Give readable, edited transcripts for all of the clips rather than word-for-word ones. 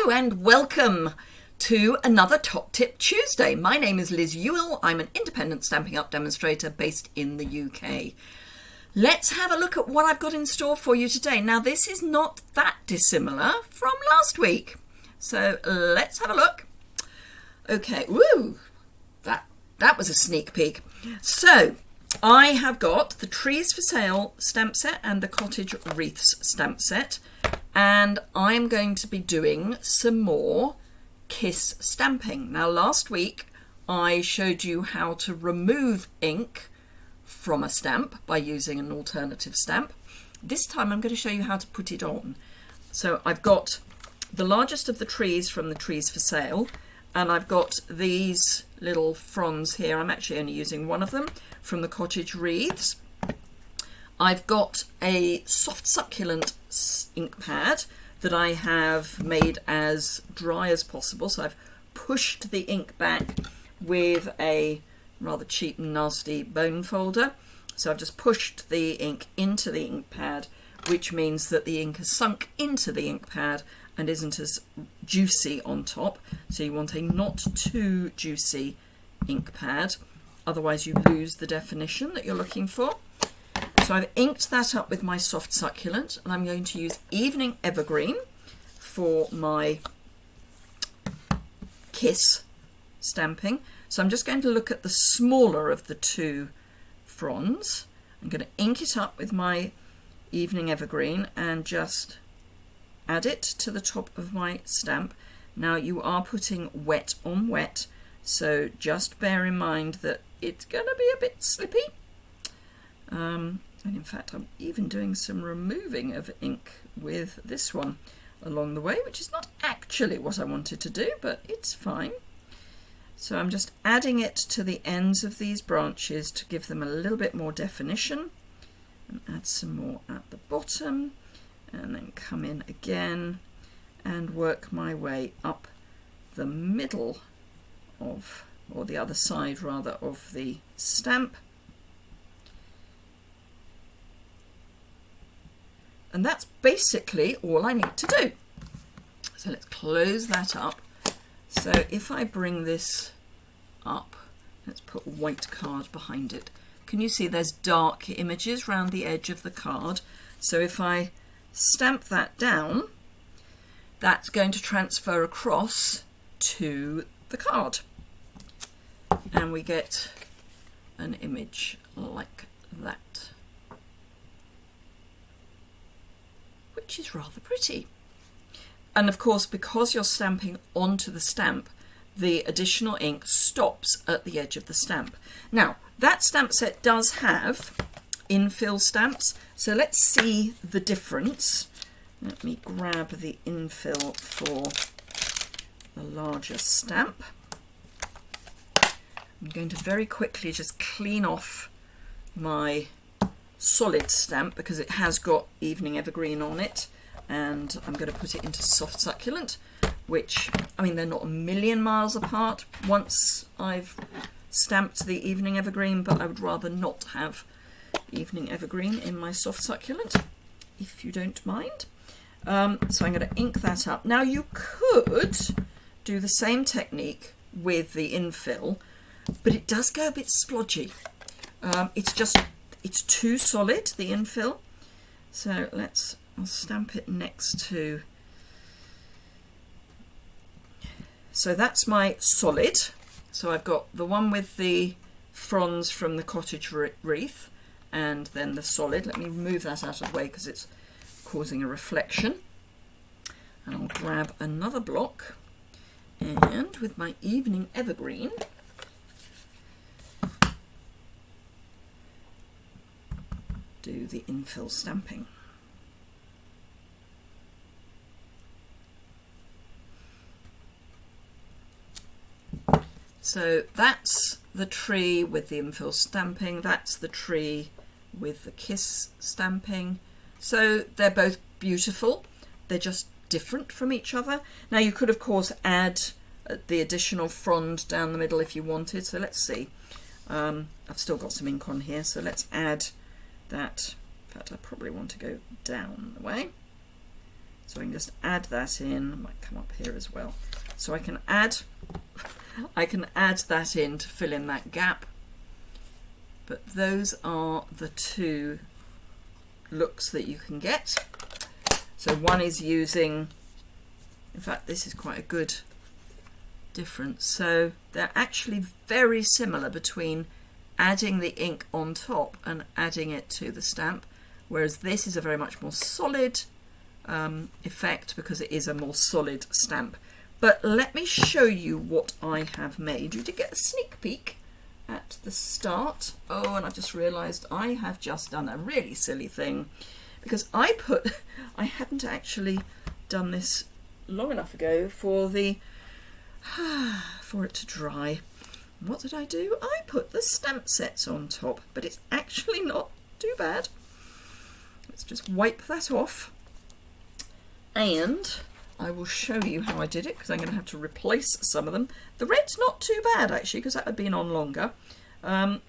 Hello and welcome to another Top Tip Tuesday. My name is Liz Yuille. I'm an independent Stampin' Up! Demonstrator based in the UK. Let's have a look at what I've got in store for you today. Now this is not that dissimilar from last week. So let's have a look. Okay, woo! That was a sneak peek. So I have got the Trees for Sale stamp set and the Cottage Wreaths stamp set. And I'm going to be doing some more kiss stamping. Now last week I showed you how to remove ink from a stamp by using an alternative stamp. This time I'm going to show you how to put it on. So I've got the largest of the trees from the Trees for Sale, and I've got these little fronds here. I'm actually only using one of them from the Cottage Wreaths. I've got a soft succulent ink pad that I have made as dry as possible. So I've pushed the ink back with a rather cheap and nasty bone folder. So I've just pushed the ink into the ink pad, which means that the ink has sunk into the ink pad and isn't as juicy on top. So you want a not too juicy ink pad, otherwise you lose the definition that you're looking for. So I've inked that up with my soft succulent, and I'm going to use Evening Evergreen for my kiss stamping. So I'm just going to look at the smaller of the two fronds. I'm going to ink it up with my Evening Evergreen and just add it to the top of my stamp. Now you are putting wet on wet, so just bear in mind that it's going to be a bit slippy. And in fact, I'm even doing some removing of ink with this one along the way, which is not actually what I wanted to do, but it's fine. So I'm just adding it to the ends of these branches to give them a little bit more definition, and add some more at the bottom, and then come in again and work my way up the middle of, or the other side rather, of the stamp. And that's basically all I need to do. So let's close that up. So if I bring this up, let's put a white card behind it. Can you see there's dark images around the edge of the card? So if I stamp that down, that's going to transfer across to the card. And we get an image like that, which is rather pretty. And of course, because you're stamping onto the stamp, the additional ink stops at the edge of the stamp. Now, that stamp set does have infill stamps, so let's see the difference. Let me grab the infill for the larger stamp. I'm going to very quickly just clean off my solid stamp because it has got Evening Evergreen on it, and I'm going to put it into soft succulent, which, I mean, they're not a million miles apart once I've stamped the Evening Evergreen, but I would rather not have Evening Evergreen in my soft succulent, if you don't mind. So I'm going to ink that up. Now you could do the same technique with the infill, but it does go a bit splodgy. It's too solid, the infill. So I'll stamp it next to. So that's my solid. So I've got the one with the fronds from the Cottage Wreath, and then the solid. Let me move that out of the way because it's causing a reflection. And I'll grab another block, and with my Evening Evergreen, do the infill stamping. So that's the tree with the infill stamping, that's the tree with the kiss stamping. So they're both beautiful, they're just different from each other. Now you could of course add the additional frond down the middle if you wanted, so let's see. I've still got some ink on here, so let's add that. In fact, I probably want to go down the way. So I can just add that in. It might come up here as well. So I can add that in to fill in that gap. But those are the two looks that you can get. So one is using, in fact, this is quite a good difference. So they're actually very similar between adding the ink on top and adding it to the stamp, whereas this is a very much more solid effect because it is a more solid stamp. But let me show you what I have made. You did get a sneak peek at the start. Oh, and I just realized I have just done a really silly thing, because I hadn't actually done this long enough ago for it to dry. What did I do? I put the stamp sets on top, but it's actually not too bad. Let's just wipe that off, and I will show you how I did it, because I'm going to have to replace some of them. The red's not too bad actually, because that had been on longer. And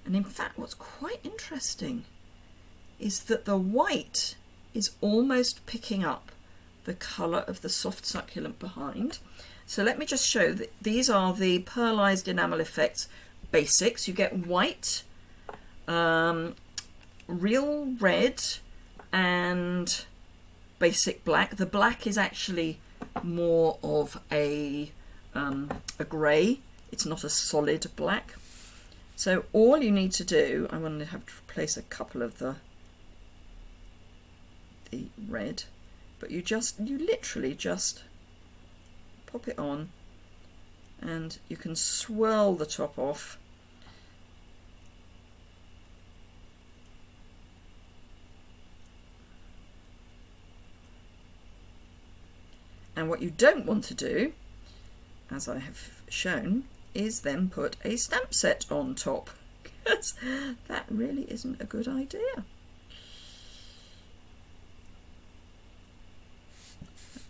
in fact what's quite interesting is that the white is almost picking up the colour of the soft succulent behind. So let me just show that these are the Pearlized Enamel Effects basics. You get white, real red, and basic black. The black is actually more of a grey. It's not a solid black. So all you need to do, I'm going to have to replace a couple of the red, but you literally just pop it on, and you can swirl the top off. And what you don't want to do, as I have shown, is then put a stamp set on top, because that really isn't a good idea.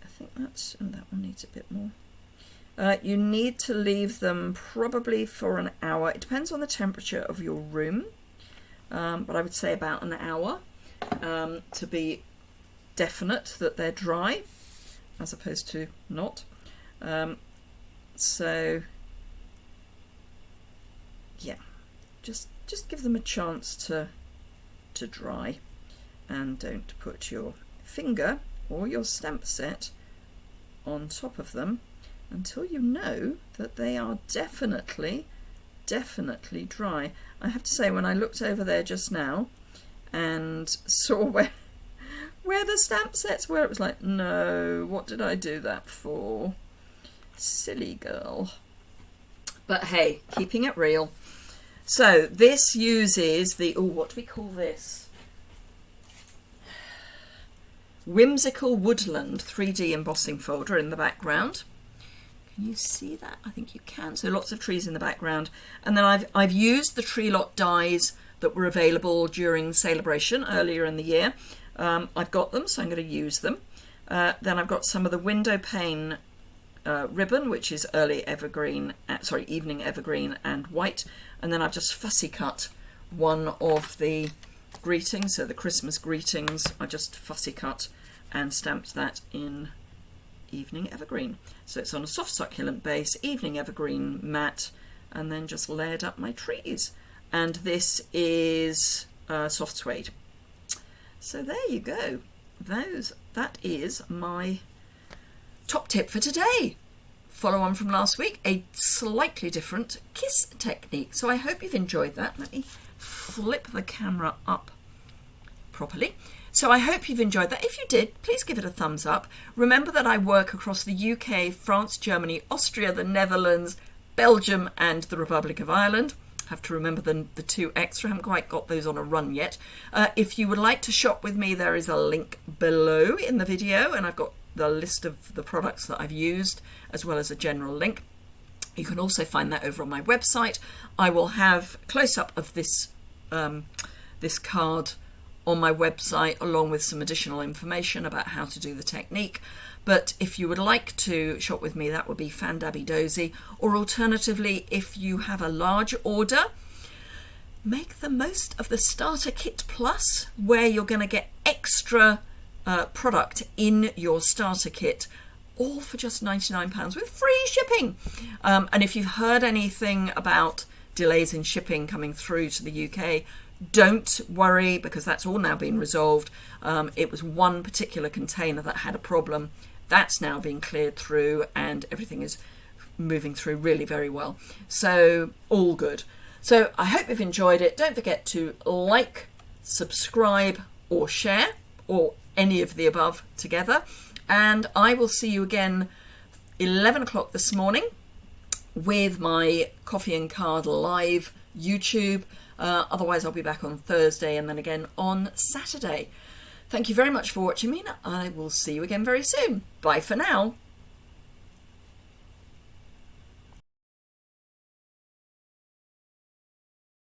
I think that one needs a bit more. You need to leave them probably for an hour. It depends on the temperature of your room, but I would say about an hour to be definite that they're dry, as opposed to not. So yeah, just give them a chance to dry, and don't put your finger or your stamp set on top of them until you know that they are definitely dry. I have to say, when I looked over there just now and saw where the stamp sets were, it was like, no, what did I do that for? Silly girl. But hey, keeping it real. So this uses the, what do we call this? Whimsical Woodland 3D embossing folder in the background. Can you see that? I think you can. So lots of trees in the background. And then I've used the tree lot dies that were available during Celebration earlier in the year. I've got them, so I'm going to use them. Then I've got some of the window pane ribbon, which is early evergreen, evening evergreen and white. And then I've just fussy cut one of the greetings, so the Christmas greetings. I just fussy cut and stamped that in evening evergreen. So it's on a soft succulent base, evening evergreen matte, and then just layered up my trees. And this is soft suede. So there you go. That is my top tip for today. Follow on from last week, a slightly different kiss technique. So I hope you've enjoyed that. Let me flip the camera up properly. So I hope you've enjoyed that. If you did, please give it a thumbs up. Remember that I work across the UK, France, Germany, Austria, the Netherlands, Belgium and the Republic of Ireland. Have to remember the two extra. I haven't quite got those on a run yet. If you would like to shop with me, there is a link below in the video, and I've got the list of the products that I've used, as well as a general link. You can also find that over on my website. I will have close-up of this this card on my website, along with some additional information about how to do the technique. But if you would like to shop with me, that would be fandabby-dozy. Or alternatively, if you have a large order, make the most of the Starter Kit Plus, where you're going to get extra product in your starter kit, all for just £99 with free shipping. And if you've heard anything about delays in shipping coming through to the UK, don't worry, because that's all now been resolved. It was one particular container that had a problem. That's now been cleared through and everything is moving through really very well. So all good. So I hope you've enjoyed it. Don't forget to like, subscribe or share, or any of the above together. And I will see you again 11 o'clock this morning with my Coffee and Card Live YouTube. Otherwise I'll be back on Thursday and then again on Saturday. Thank you very much for watching me. I will see you again very soon. Bye for now.